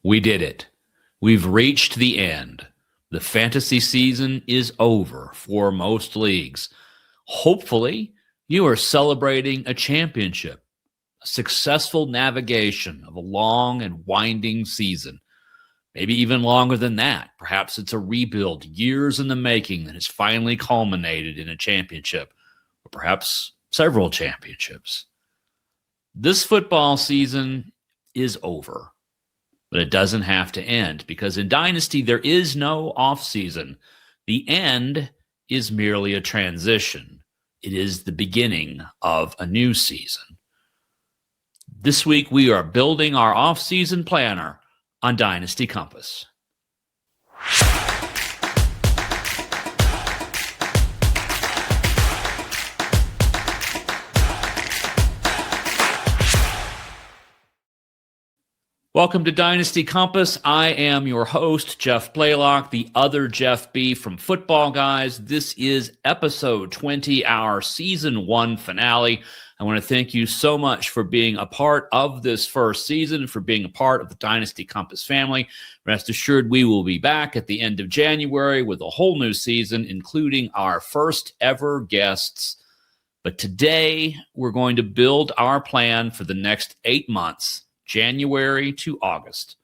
We did it. We've reached the end. The fantasy season is over for most leagues. Hopefully, you are celebrating a championship, a successful navigation of a long and winding season. Maybe even longer than that. Perhaps it's a rebuild, years in the making, that has finally culminated in a championship, or perhaps several championships. This football season is over. But it doesn't have to end, because in Dynasty, there is no offseason. The end is merely a transition. It is the beginning of a new season. This week, we are building our offseason planner on Dynasty Compass. Welcome to Dynasty Compass. I am your host, Jeff Blaylock, the other Jeff B. from Football Guys. This is episode 20, our season 1 finale. I want to thank you so much for being a part of this first season, for being a part of the Dynasty Compass family. Rest assured, we will be back at the end of January with a whole new season, including our first ever guests. But today, we're going to build our plan for the next 8 months. January to August.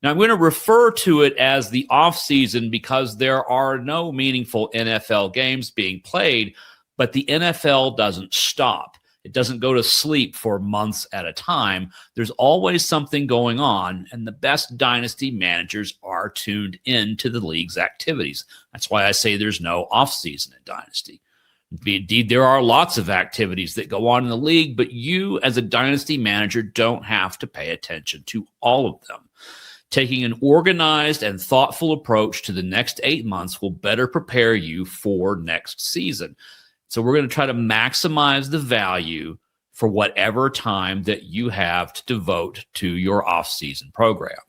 Now, I'm going to refer to it as the offseason because there are no meaningful NFL games being played, but the NFL doesn't stop. It doesn't go to sleep for months at a time. There's always something going on, and the best dynasty managers are tuned into the league's activities. That's why I say there's no offseason in Dynasty. Indeed, there are lots of activities that go on in the league, but you as a dynasty manager don't have to pay attention to all of them. Taking an organized and thoughtful approach to the next 8 months will better prepare you for next season. So we're going to try to maximize the value for whatever time that you have to devote to your off-season program.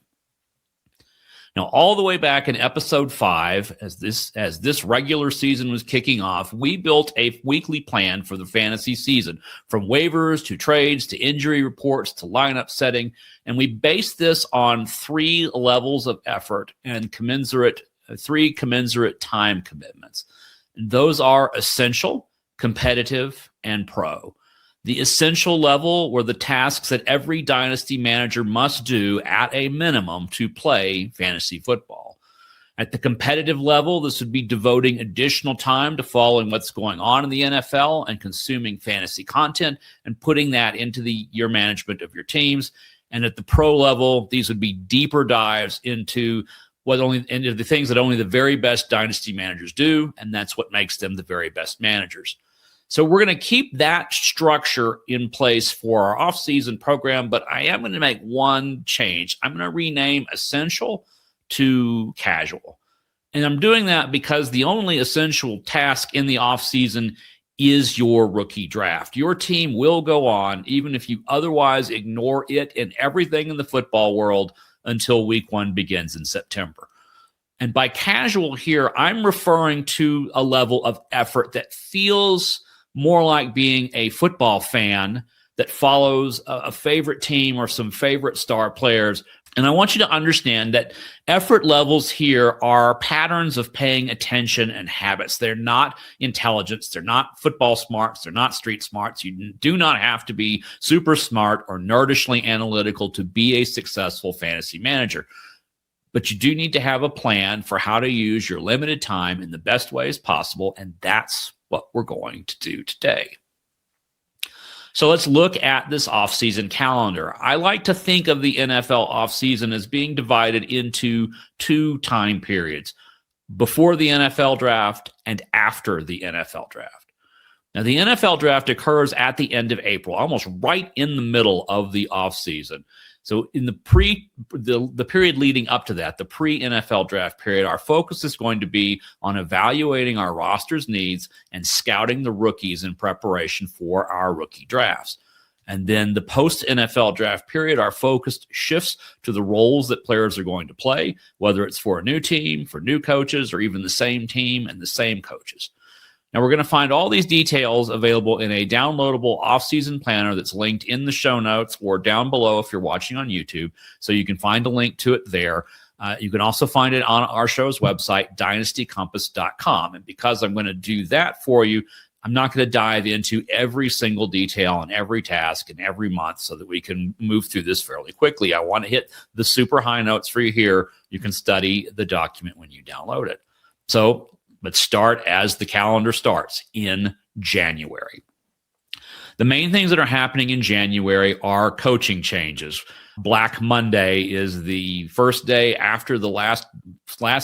Now, all the way back in episode 5, as this regular season was kicking off, we built a weekly plan for the fantasy season, from waivers to trades to injury reports to lineup setting, and we based this on 3 levels of effort and 3 commensurate time commitments. And those are essential, competitive, and pro. The essential level were the tasks that every dynasty manager must do at a minimum to play fantasy football. At the competitive level, this would be devoting additional time to following what's going on in the NFL and consuming fantasy content and putting that into your management of your teams. And at the pro level, these would be deeper dives into the things that only the very best dynasty managers do, and that's what makes them the very best managers. So we're going to keep that structure in place for our off-season program, but I am going to make one change. I'm going to rename Essential to Casual. And I'm doing that because the only essential task in the off-season is your rookie draft. Your team will go on, even if you otherwise ignore it and everything in the football world, until week 1 begins in September. And by casual here, I'm referring to a level of effort that feels more like being a football fan that follows a favorite team or some favorite star players. And I want you to understand that effort levels here are patterns of paying attention and habits. They're not intelligence. They're not football smarts. They're not street smarts. You do not have to be super smart or nerdishly analytical to be a successful fantasy manager. But you do need to have a plan for how to use your limited time in the best ways possible, and that's what we're going to do today. So let's look at this offseason calendar. I like to think of the NFL offseason as being divided into 2 time periods, before the NFL draft and after the NFL draft. Now, the NFL draft occurs at the end of April, almost right in the middle of the offseason. So in the period leading up to that, the pre-NFL draft period, our focus is going to be on evaluating our roster's needs and scouting the rookies in preparation for our rookie drafts. And then the post-NFL draft period, our focus shifts to the roles that players are going to play, whether it's for a new team, for new coaches, or even the same team and the same coaches. Now, we're going to find all these details available in a downloadable off-season planner that's linked in the show notes or down below if you're watching on YouTube. So you can find a link to it there. You can also find it on our show's website, dynastycompass.com. And because I'm going to do that for you, I'm not going to dive into every single detail and every task and every month so that we can move through this fairly quickly. I want to hit the super high notes for you here. You can study the document when you download it. So let's start as the calendar starts in January. The main things that are happening in January are coaching changes. Black Monday is the first day after the last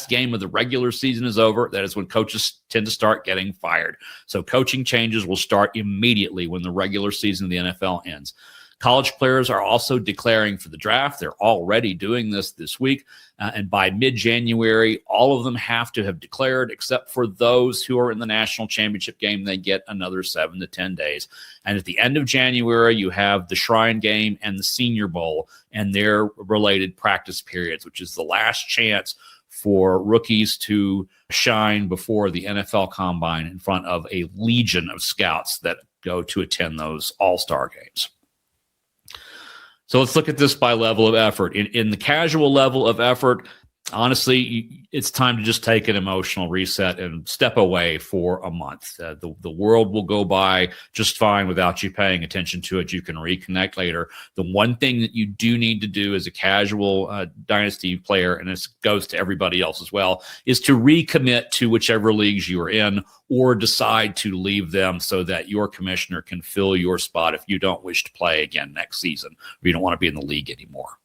game of the regular season is over. That is when coaches tend to start getting fired. So coaching changes will start immediately when the regular season of the NFL ends. College players are also declaring for the draft. They're already doing this week. And by mid-January, all of them have to have declared, except for those who are in the national championship game. They get another 7 to 10 days. And at the end of January, you have the Shrine Game and the Senior Bowl and their related practice periods, which is the last chance for rookies to shine before the NFL Combine in front of a legion of scouts that go to attend those all-star games. So let's look at this by level of effort. In the casual level of effort, honestly, it's time to just take an emotional reset and step away for a month. The world will go by just fine without you paying attention to it. You can reconnect later. The one thing that you do need to do as a casual Dynasty player, and this goes to everybody else as well, is to recommit to whichever leagues you are in or decide to leave them so that your commissioner can fill your spot if you don't wish to play again next season or you don't want to be in the league anymore.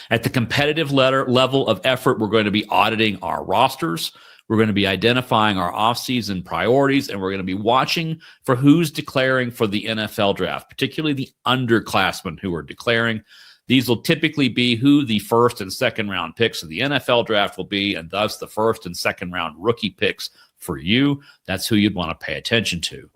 At the competitive level of effort, we're going to be auditing our rosters. We're going to be identifying our offseason priorities, and we're going to be watching for who's declaring for the NFL draft, particularly the underclassmen who are declaring. These will typically be who the first and second round picks of the NFL draft will be, and thus the first and second round rookie picks for you. That's who you'd want to pay attention to.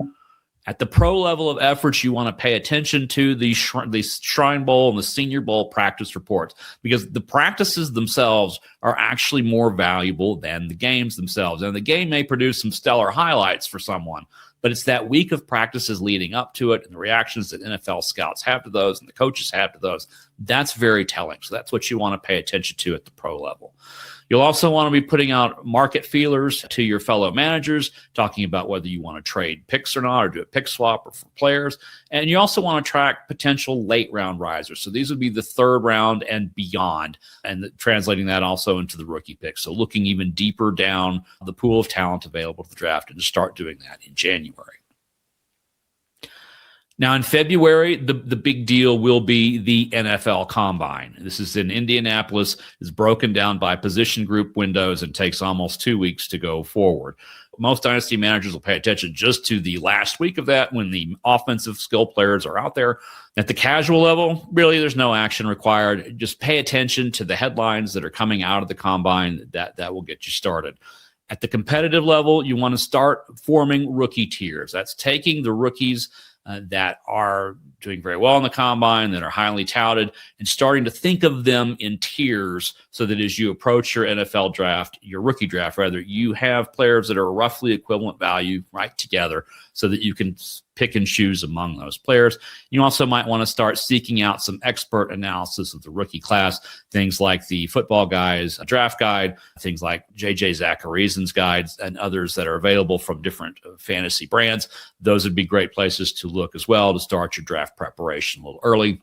At the pro level of efforts, you want to pay attention to the Shrine Bowl and the Senior Bowl practice reports, because the practices themselves are actually more valuable than the games themselves. And the game may produce some stellar highlights for someone, but it's that week of practices leading up to it and the reactions that NFL scouts have to those and the coaches have to those. That's very telling. So that's what you want to pay attention to at the pro level. You'll also want to be putting out market feelers to your fellow managers, talking about whether you want to trade picks or not, or do a pick swap or for players. And you also want to track potential late round risers. So these would be the third round and beyond, and translating that also into the rookie picks. So looking even deeper down the pool of talent available to the draft, and to start doing that in January. Now, in February, the big deal will be the NFL Combine. This is in Indianapolis. It's broken down by position group windows and takes almost 2 weeks to go forward. Most Dynasty managers will pay attention just to the last week of that when the offensive skill players are out there. At the casual level, really, there's no action required. Just pay attention to the headlines that are coming out of the Combine. That will get you started. At the competitive level, you want to start forming rookie tiers. That's taking the rookies that are doing very well in the Combine, that are highly touted, and starting to think of them in tiers so that as you approach your NFL draft, your rookie draft rather, you have players that are roughly equivalent value right together so that you can pick and choose among those players. You also might want to start seeking out some expert analysis of the rookie class, things like the Football Guys draft guide, things like JJ Zacharysen's guides, and others that are available from different fantasy brands. Those would be great places to look as well to start your draft preparation a little early.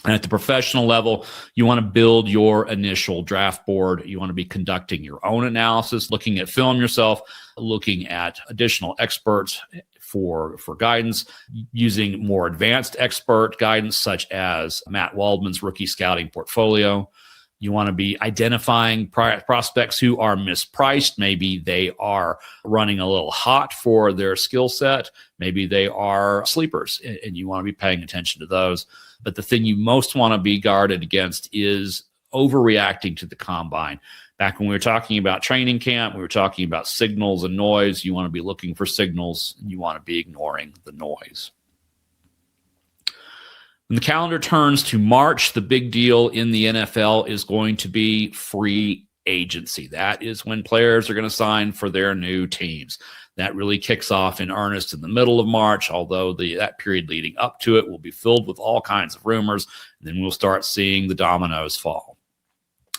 And at the professional level, you want to build your initial draft board. You want to be conducting your own analysis, looking at film yourself, looking at additional experts for guidance, using more advanced expert guidance such as Matt Waldman's rookie scouting portfolio. You want to be identifying prospects who are mispriced. Maybe they are running a little hot for their skill set. Maybe they are sleepers, and you want to be paying attention to those. But the thing you most want to be guarded against is overreacting to the Combine. Back when we were talking about training camp, we were talking about signals and noise. You want to be looking for signals, and you want to be ignoring the noise. When the calendar turns to March, the big deal in the NFL is going to be free agency. That is when players are going to sign for their new teams. That really kicks off in earnest in the middle of March, although that period leading up to it will be filled with all kinds of rumors. And then we'll start seeing the dominoes fall.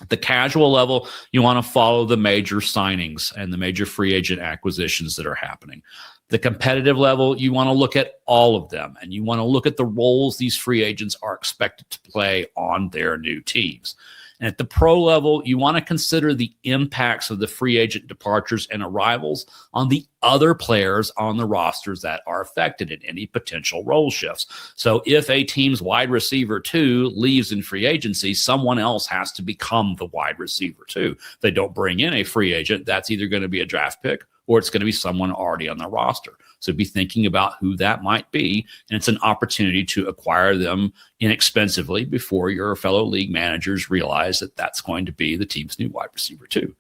At the casual level, you want to follow the major signings and the major free agent acquisitions that are happening. The competitive level, you want to look at all of them, and you want to look at the roles these free agents are expected to play on their new teams. And at the pro level, you want to consider the impacts of the free agent departures and arrivals on the other players on the rosters that are affected in any potential role shifts. So if a team's wide receiver 2 leaves in free agency, someone else has to become the wide receiver 2. If they don't bring in a free agent, that's either going to be a draft pick or it's going to be someone already on the roster. So be thinking about who that might be, and it's an opportunity to acquire them inexpensively before your fellow league managers realize that that's going to be the team's new wide receiver 2.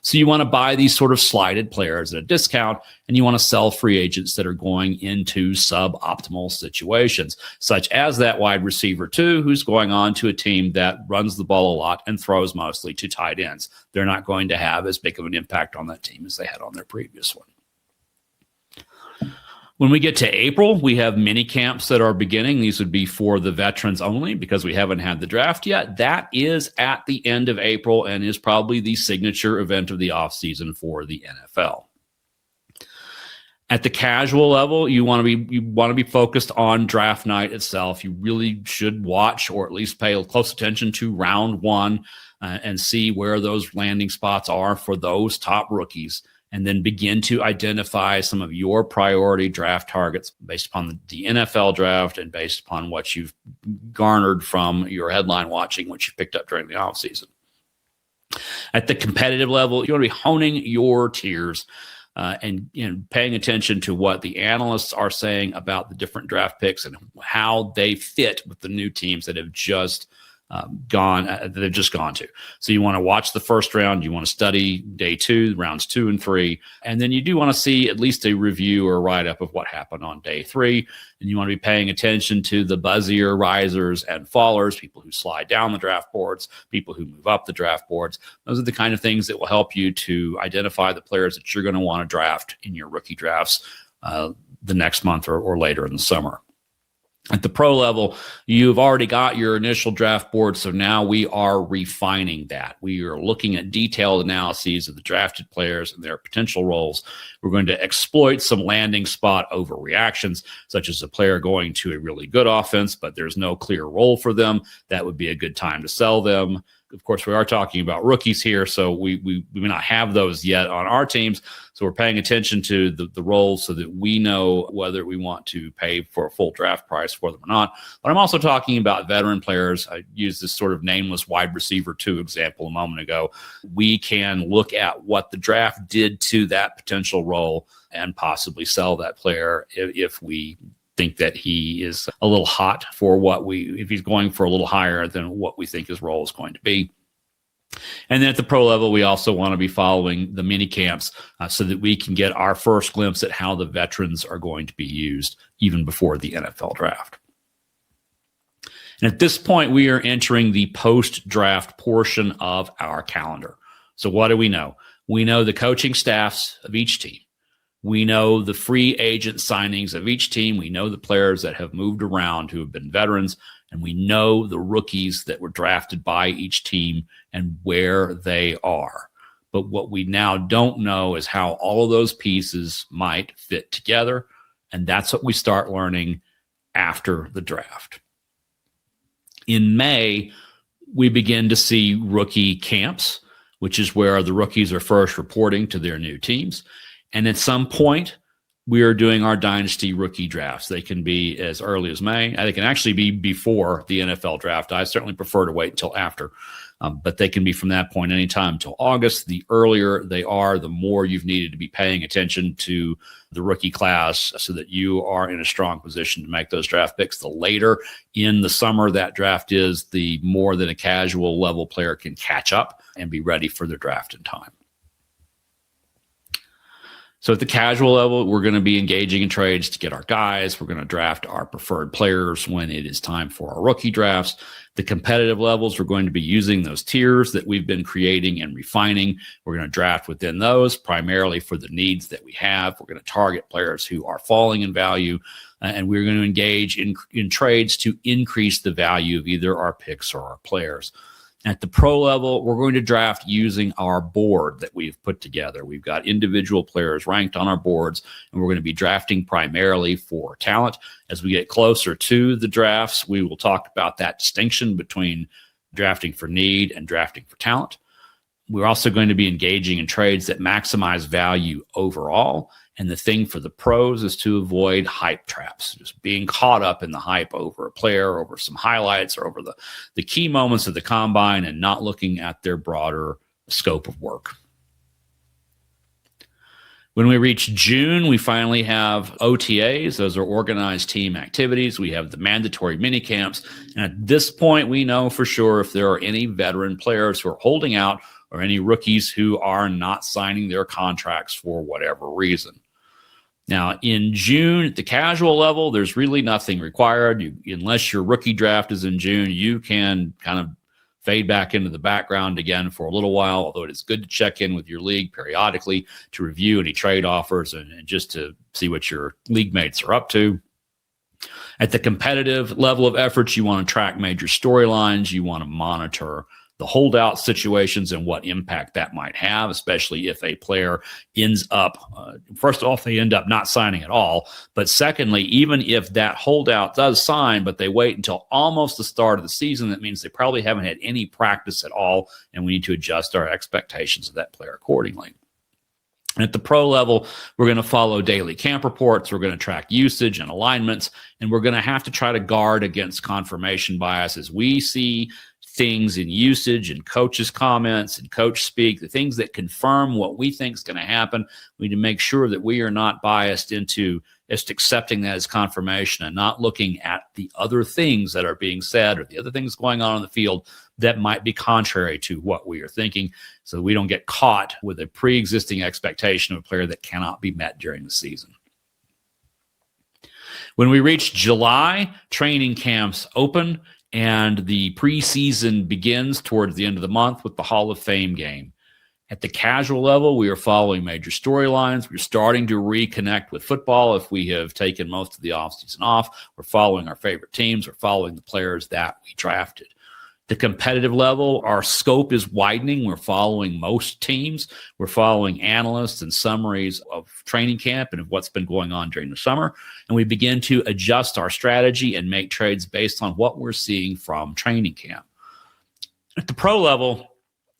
So you want to buy these sort of slided players at a discount, and you want to sell free agents that are going into suboptimal situations, such as that wide receiver 2 who's going on to a team that runs the ball a lot and throws mostly to tight ends. They're not going to have as big of an impact on that team as they had on their previous one. When we get to April, we have mini camps that are beginning. These would be for the veterans only because we haven't had the draft yet. That is at the end of April and is probably the signature event of the offseason for the NFL. At the casual level, you want to be focused on draft night itself. You really should watch or at least pay close attention to round 1 and see where those landing spots are for those top rookies, and then begin to identify some of your priority draft targets based upon the NFL draft and based upon what you've garnered from your headline watching, which you picked up during the offseason. At the competitive level, you want to be honing your tiers and paying attention to what the analysts are saying about the different draft picks and how they fit with the new teams that have just gone to. So you want to watch the first round. You want to study day 2, rounds 2 and 3. And then you do want to see at least a review or write-up of what happened on day 3. And you want to be paying attention to the buzzier risers and fallers, people who slide down the draft boards, people who move up the draft boards. Those are the kind of things that will help you to identify the players that you're going to want to draft in your rookie drafts the next month or later in the summer. At the pro level, you've already got your initial draft board, so now we are refining that. We are looking at detailed analyses of the drafted players and their potential roles. We're going to exploit some landing spot overreactions, such as a player going to a really good offense, but there's no clear role for them. That would be a good time to sell them. Of course, we are talking about rookies here, so we may not have those yet on our teams. So we're paying attention to the roles so that we know whether we want to pay for a full draft price for them or not. But I'm also talking about veteran players. I used this sort of nameless wide receiver 2 example a moment ago. We can look at what the draft did to that potential role and possibly sell that player if we think that he is a little hot for if he's going for a little higher than what we think his role is going to be. And then at the pro level, we also want to be following the mini camps so that we can get our first glimpse at how the veterans are going to be used even before the NFL draft. And at this point, we are entering the post-draft portion of our calendar. So what do we know? We know the coaching staffs of each team. We know the free agent signings of each team. We know the players that have moved around who have been veterans, and we know the rookies that were drafted by each team and where they are. But what we now don't know is how all of those pieces might fit together, and that's what we start learning after the draft. In May, we begin to see rookie camps, which is where the rookies are first reporting to their new teams. And at some point, we are doing our dynasty rookie drafts. They can be as early as May. They can actually be before the NFL draft. I certainly prefer to wait until after, but they can be from that point anytime until August. The earlier they are, the more you've needed to be paying attention to the rookie class so that you are in a strong position to make those draft picks. The later in the summer that draft is, the more than a casual level player can catch up and be ready for their draft in time. So at the casual level, we're going to be engaging in trades to get our guys. We're going to draft our preferred players when it is time for our rookie drafts. The competitive levels, we're going to be using those tiers that we've been creating and refining. We're going to draft within those primarily for the needs that we have. We're going to target players who are falling in value, and we're going to engage in trades to increase the value of either our picks or our players. At the pro level, we're going to draft using our board that we've put together. We've got individual players ranked on our boards, and we're going to be drafting primarily for talent. As we get closer to the drafts, we will talk about that distinction between drafting for need and drafting for talent. We're also going to be engaging in trades that maximize value overall. And the thing for the pros is to avoid hype traps, just being caught up in the hype over a player, over some highlights, or over the key moments of the combine and not looking at their broader scope of work. When we reach June, we finally have OTAs. Those are organized team activities. We have the mandatory minicamps. And at this point, we know for sure if there are any veteran players who are holding out or any rookies who are not signing their contracts for whatever reason. Now, in June, at the casual level, there's really nothing required. Unless your rookie draft is in June, you can kind of fade back into the background again for a little while, although it is good to check in with your league periodically to review any trade offers and just to see what your league mates are up to. At the competitive level of efforts, you want to track major storylines. You want to monitor the holdout situations and what impact that might have, especially if a player ends up, first off, they end up not signing at all. But secondly, even if that holdout does sign, but they wait until almost the start of the season, that means they probably haven't had any practice at all, and we need to adjust our expectations of that player accordingly. And at the pro level, we're going to follow daily camp reports. We're going to track usage and alignments, and we're going to have to try to guard against confirmation bias as we see things in usage and coaches' comments and coach speak, the things that confirm what we think is going to happen. We need to make sure that we are not biased into just accepting that as confirmation and not looking at the other things that are being said or the other things going on in the field that might be contrary to what we are thinking, so we don't get caught with a pre-existing expectation of a player that cannot be met during the season. When we reach July, training camps open, and the preseason begins towards the end of the month with the Hall of Fame game. At the casual level, we are following major storylines. We're starting to reconnect with football if we have taken most of the offseason off. We're following our favorite teams. We're following the players that we drafted. The competitive level, our scope is widening. We're following most teams. We're following analysts and summaries of training camp and of what's been going on during the summer. And we begin to adjust our strategy and make trades based on what we're seeing from training camp. At the pro level,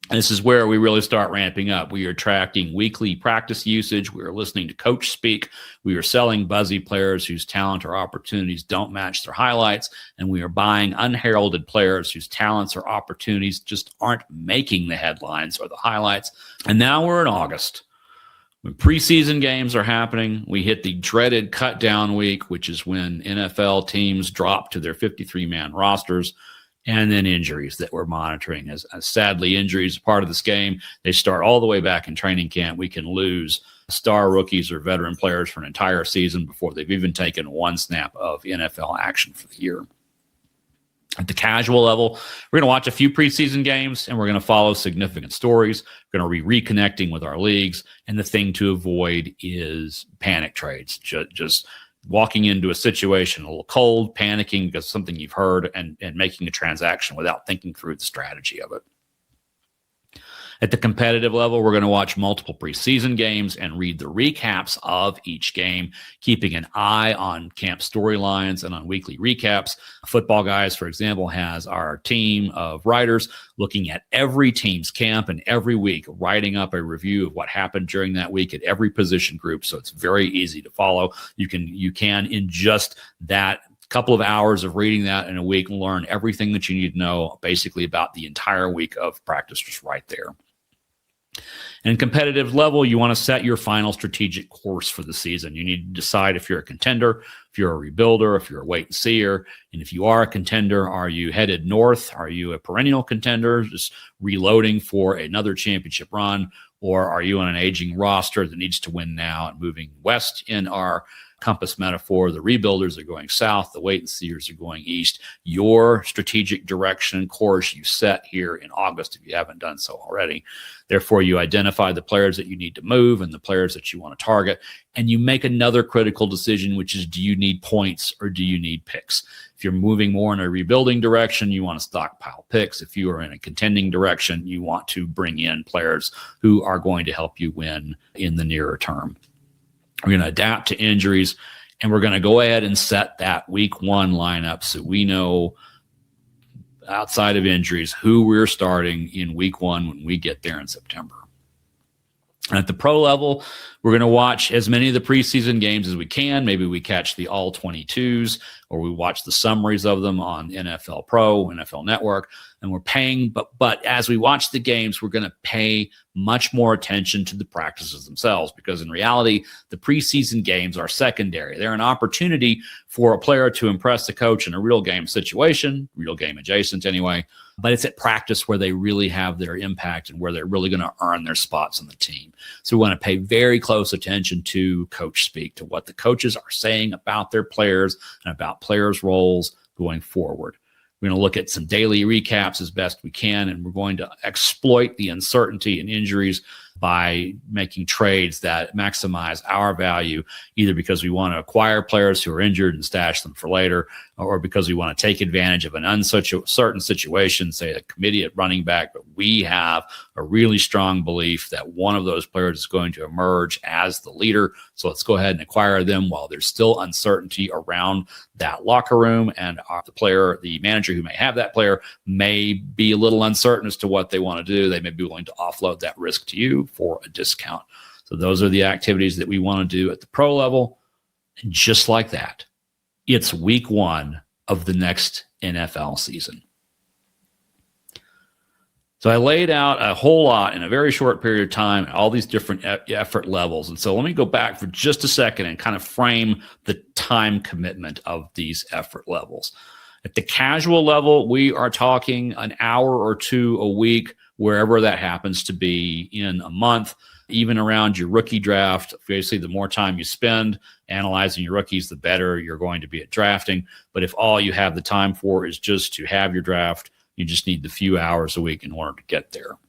this is where we really start ramping up. We are tracking weekly practice usage. We are listening to coach speak. We are selling buzzy players whose talent or opportunities don't match their highlights. And we are buying unheralded players whose talents or opportunities just aren't making the headlines or the highlights. And now we're in August. When preseason games are happening, we hit the dreaded cut down week, which is when NFL teams drop to their 53-man rosters. And then injuries that we're monitoring. As sadly, injuries are part of this game. They start all the way back in training camp. We can lose star rookies or veteran players for an entire season before they've even taken one snap of NFL action for the year. At the casual level, we're going to watch a few preseason games, and we're going to follow significant stories. We're going to be reconnecting with our leagues, and the thing to avoid is panic trades. Just walking into a situation a little cold, panicking because of something you've heard, and making a transaction without thinking through the strategy of it. At the competitive level, we're going to watch multiple preseason games and read the recaps of each game, keeping an eye on camp storylines and on weekly recaps. Football Guys, for example, has our team of writers looking at every team's camp and every week writing up a review of what happened during that week at every position group. So it's very easy to follow. You can in just that couple of hours of reading that in a week, learn everything that you need to know basically about the entire week of practice just right there. And competitive level, you want to set your final strategic course for the season. You need to decide if you're a contender, if you're a rebuilder, if you're a wait and seer. And if you are a contender, are you headed north? Are you a perennial contender, just reloading for another championship run? Or are you on an aging roster that needs to win now and moving west in our compass metaphor? The rebuilders are going south, the wait and seers are going east. Your strategic direction and course you set here in August if you haven't done so already. Therefore, you identify the players that you need to move and the players that you want to target, and you make another critical decision, which is, do you need points or do you need picks? If you're moving more in a rebuilding direction, you want to stockpile picks. If you are in a contending direction, you want to bring in players who are going to help you win in the nearer term. We're going to adapt to injuries, and we're going to go ahead and set that week 1 lineup so we know, outside of injuries, who we're starting in week 1 when we get there in September. And at the pro level, we're going to watch as many of the preseason games as we can. Maybe we catch the all 22s, or we watch the summaries of them on NFL Pro, NFL Network, and we're paying. But as we watch the games, we're going to pay much more attention to the practices themselves, because in reality, the preseason games are secondary. They're an opportunity for a player to impress the coach in a real game situation, real game adjacent anyway. But it's at practice where they really have their impact and where they're really going to earn their spots on the team. So we want to pay very close attention to coach speak, to what the coaches are saying about their players and about players' roles going forward. We're going to look at some daily recaps as best we can, and we're going to exploit the uncertainty and injuries by making trades that maximize our value, either because we want to acquire players who are injured and stash them for later, or because we want to take advantage of an uncertain situation, say a committee at running back, but we have a really strong belief that one of those players is going to emerge as the leader. So let's go ahead and acquire them while there's still uncertainty around that locker room, and the manager who may have that player may be a little uncertain as to what they want to do. They may be willing to offload that risk to you for a discount. So those are the activities that we want to do at the pro level. And just like that, it's week 1 of the next NFL season. So I laid out a whole lot in a very short period of time, all these different effort levels. And so let me go back for just a second and kind of frame the time commitment of these effort levels. At the casual level, we are talking an hour or 2 a week, wherever that happens to be in a month, even around your rookie draft. Obviously, the more time you spend analyzing your rookies, the better you're going to be at drafting. But if all you have the time for is just to have your draft, you just need the few hours a week in order to get there.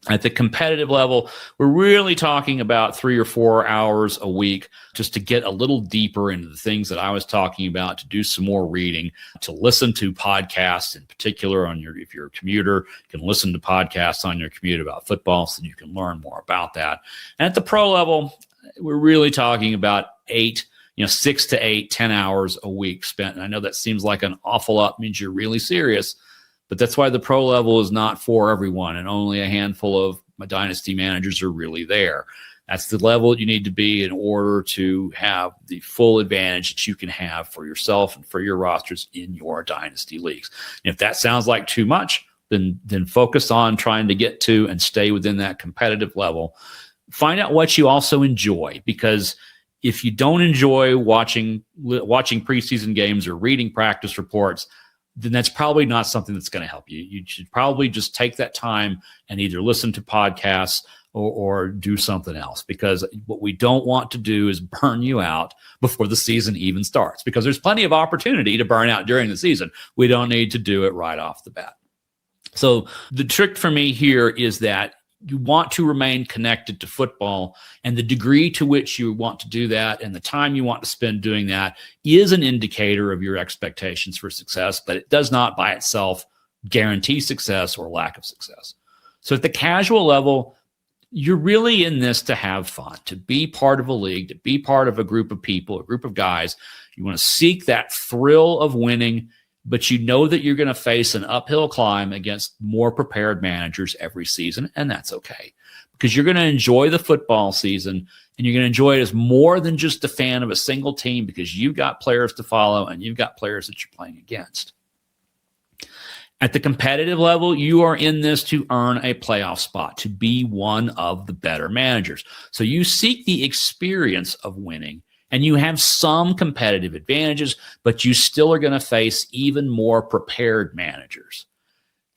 At the competitive level, we're really talking about 3 or 4 hours a week just to get a little deeper into the things that I was talking about, to do some more reading, to listen to podcasts in particular if you're a commuter, you can listen to podcasts on your commute about football so you can learn more about that. And at the pro level, we're really talking about 6 to 8, 10 hours a week spent. And I know that seems like an awful lot, means you're really serious. But that's why the pro level is not for everyone, and only a handful of my dynasty managers are really there. That's the level you need to be in order to have the full advantage that you can have for yourself and for your rosters in your dynasty leagues. And if that sounds like too much, then focus on trying to get to and stay within that competitive level. Find out what you also enjoy, because if you don't enjoy watching preseason games or reading practice reports, then that's probably not something that's going to help you. You should probably just take that time and either listen to podcasts or do something else, because what we don't want to do is burn you out before the season even starts, because there's plenty of opportunity to burn out during the season. We don't need to do it right off the bat. So the trick for me here is that you want to remain connected to football, and the degree to which you want to do that and the time you want to spend doing that is an indicator of your expectations for success, but it does not by itself guarantee success or lack of success. So at the casual level, you're really in this to have fun, to be part of a league, to be part of a group of people, a group of guys. You want to seek that thrill of winning, but you know that you're going to face an uphill climb against more prepared managers every season, and that's okay, because you're going to enjoy the football season, and you're going to enjoy it as more than just a fan of a single team, because you've got players to follow and you've got players that you're playing against. At the competitive level, you are in this to earn a playoff spot, to be one of the better managers. So you seek the experience of winning, and you have some competitive advantages, but you still are going to face even more prepared managers.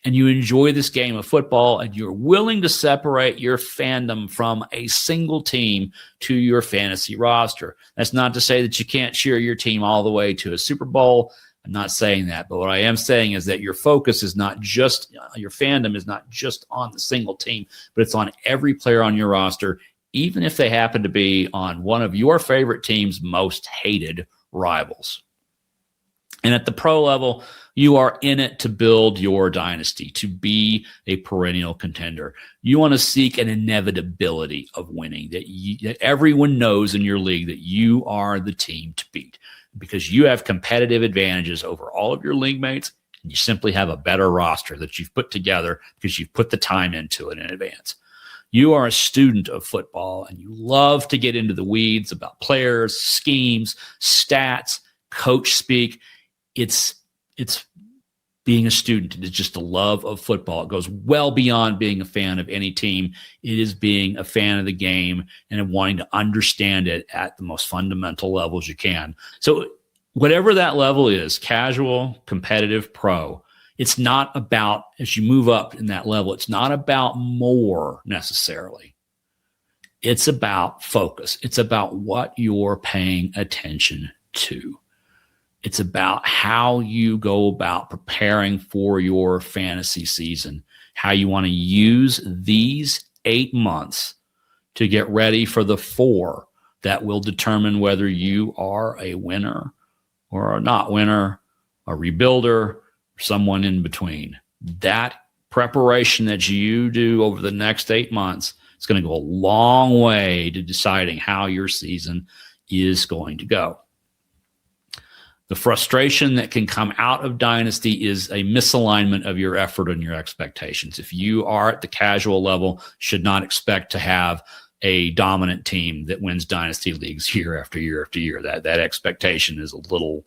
and you enjoy this game of football, and you're willing to separate your fandom from a single team to your fantasy roster. That's not to say that you can't cheer your team all the way to a Super Bowl. I'm not saying that, but what I am saying is that your focus is not just, your fandom is not just on the single team, but it's on every player on your roster, even if they happen to be on one of your favorite team's most hated rivals. And at the pro level, you are in it to build your dynasty, to be a perennial contender. You want to seek an inevitability of winning, that everyone knows in your league that you are the team to beat because you have competitive advantages over all of your league mates, and you simply have a better roster that you've put together because you've put the time into it in advance. You are a student of football, and you love to get into the weeds about players, schemes, stats, coach speak. It's being a student. It is just a love of football. It goes well beyond being a fan of any team. It is being a fan of the game and wanting to understand it at the most fundamental levels you can. So whatever that level is, casual, competitive, pro, it's not about, as you move up in that level, it's not about more necessarily. It's about focus. It's about what you're paying attention to. It's about how you go about preparing for your fantasy season, how you want to use these 8 months to get ready for the 4 that will determine whether you are a winner or a not winner, a rebuilder, or someone in between. That preparation that you do over the next 8 months is going to go a long way to deciding how your season is going to go. The frustration that can come out of Dynasty is a misalignment of your effort and your expectations. If you are at the casual level, should not expect to have a dominant team that wins Dynasty leagues year after year after year. That expectation is a little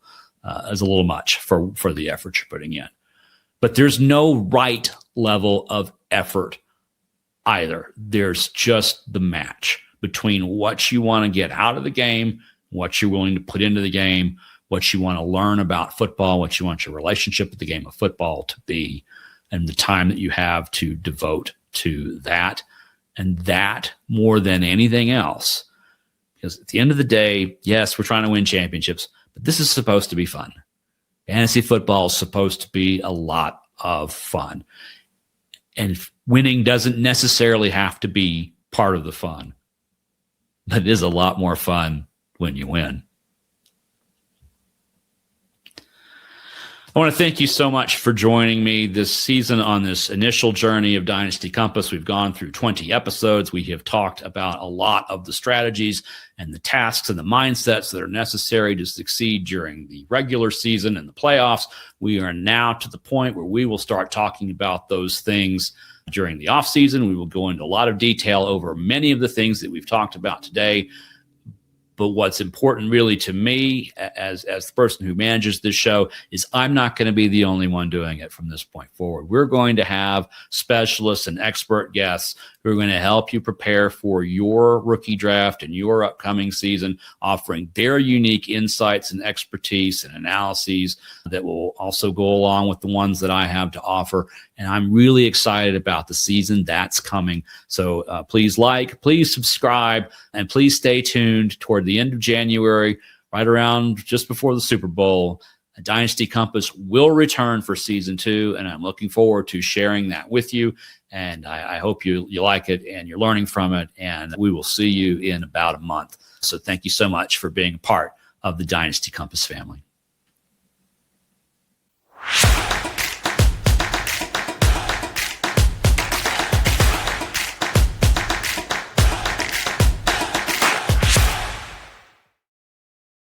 much for the effort you're putting in. But there's no right level of effort either. There's just the match between what you want to get out of the game, what you're willing to put into the game, what you want to learn about football, what you want your relationship with the game of football to be, and the time that you have to devote to that. And that more than anything else, because at the end of the day, yes, we're trying to win championships, but this is supposed to be fun. Fantasy football is supposed to be a lot of fun. And winning doesn't necessarily have to be part of the fun, but it is a lot more fun when you win. I want to thank you so much for joining me this season on this initial journey of Dynasty Compass. We've gone through 20 episodes. We have talked about a lot of the strategies and the tasks and the mindsets that are necessary to succeed during the regular season and the playoffs. We are now to the point where we will start talking about those things during the offseason. We will go into a lot of detail over many of the things that we've talked about today. But what's important really to me as the person who manages this show is I'm not going to be the only one doing it from this point forward. We're going to have specialists and expert guests who are going to help you prepare for your rookie draft and your upcoming season, offering their unique insights and expertise and analyses that will also go along with the ones that I have to offer. And I'm really excited about the season that's coming. So please please subscribe, and please stay tuned toward the end of January, right around just before the Super Bowl. Dynasty Compass will return for season 2, and I'm looking forward to sharing that with you. And I hope you like it and you're learning from it, and we will see you in about a month. So thank you so much for being a part of the Dynasty Compass family.